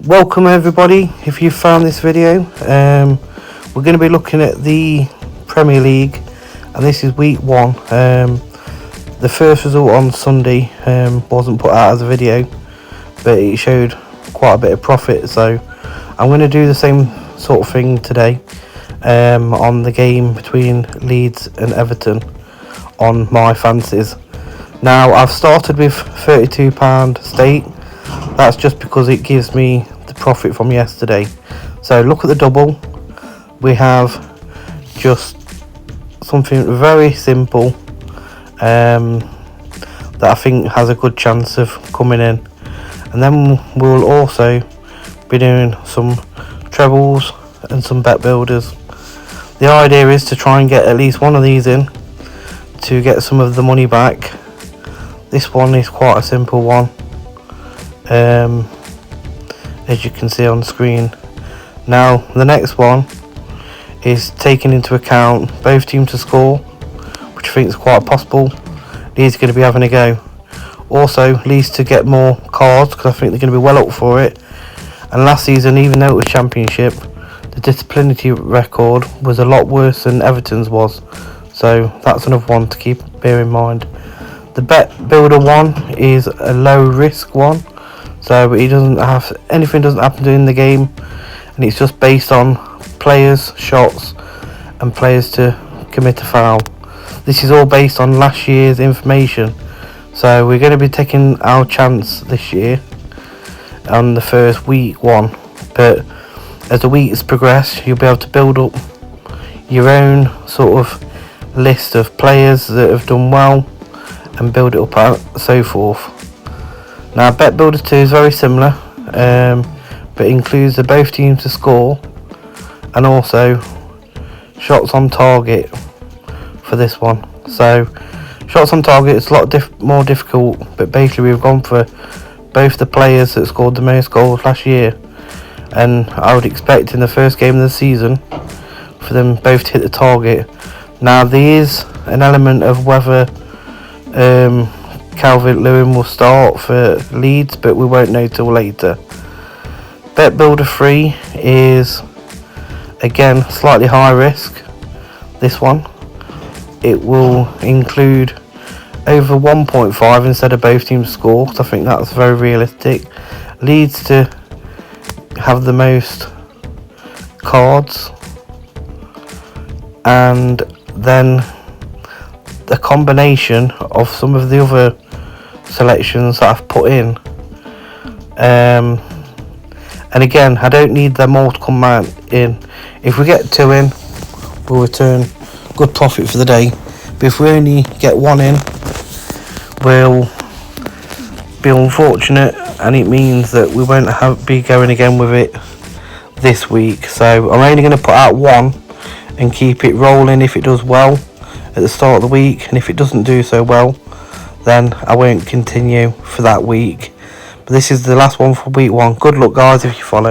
Welcome everybody, if you found this video. We're going to be looking at the Premier League, and this is week 1. The first result on Sunday wasn't put out as a video, but it showed quite a bit of profit, so I'm going to do the same sort of thing today on the game between Leeds and Everton on my fancies. Now I've started with £32 stake. That's just because it gives me the profit from yesterday. So look at the double. We have just something very simple that I think has a good chance of coming in, and then we'll also be doing some trebles and some bet builders. The idea is to try and get at least one of these in to get some of the money back. This one is quite a simple one, as you can see on screen. Now the next one is taking into account both teams to score, which I think is quite possible. Leeds are going to be having a go. Also Leeds to get more cards, because I think they're going to be well up for it. And last season, even though it was Championship, the disciplinary record was a lot worse than Everton's was, so that's another one to bear in mind. The bet builder one is a low risk one, so anything doesn't happen in the game, and it's just based on players, shots, and players to commit a foul. This is all based on last year's information, so we're going to be taking our chance this year on the first week 1. But as the weeks progress, you'll be able to build up your own sort of list of players that have done well and build it up and so forth. Now bet builder 2 is very similar, but includes the both teams to score and also shots on target for this one. So shots on target is a lot more difficult, but basically we've gone for both the players that scored the most goals last year, and I would expect in the first game of the season for them both to hit the target. Now there is an element of whether Calvert-Lewin will start for Leeds, but we won't know till later. Bet builder 3 is again slightly high risk. This one, it will include over 1.5 instead of both teams score, because I think that's very realistic. Leeds to have the most cards, and then the combination of some of the other selections that I've put in, and again I don't need them all to come out in. If we get 2 in, we'll return good profit for the day, but if we only get 1 in, we'll be unfortunate, and it means that we won't be going again with it this week. So I'm only going to put out 1 and keep it rolling if it does well at the start of the week, and if it doesn't do so well, then I won't continue for that week. But this is the last one for week 1. Good luck guys if you follow.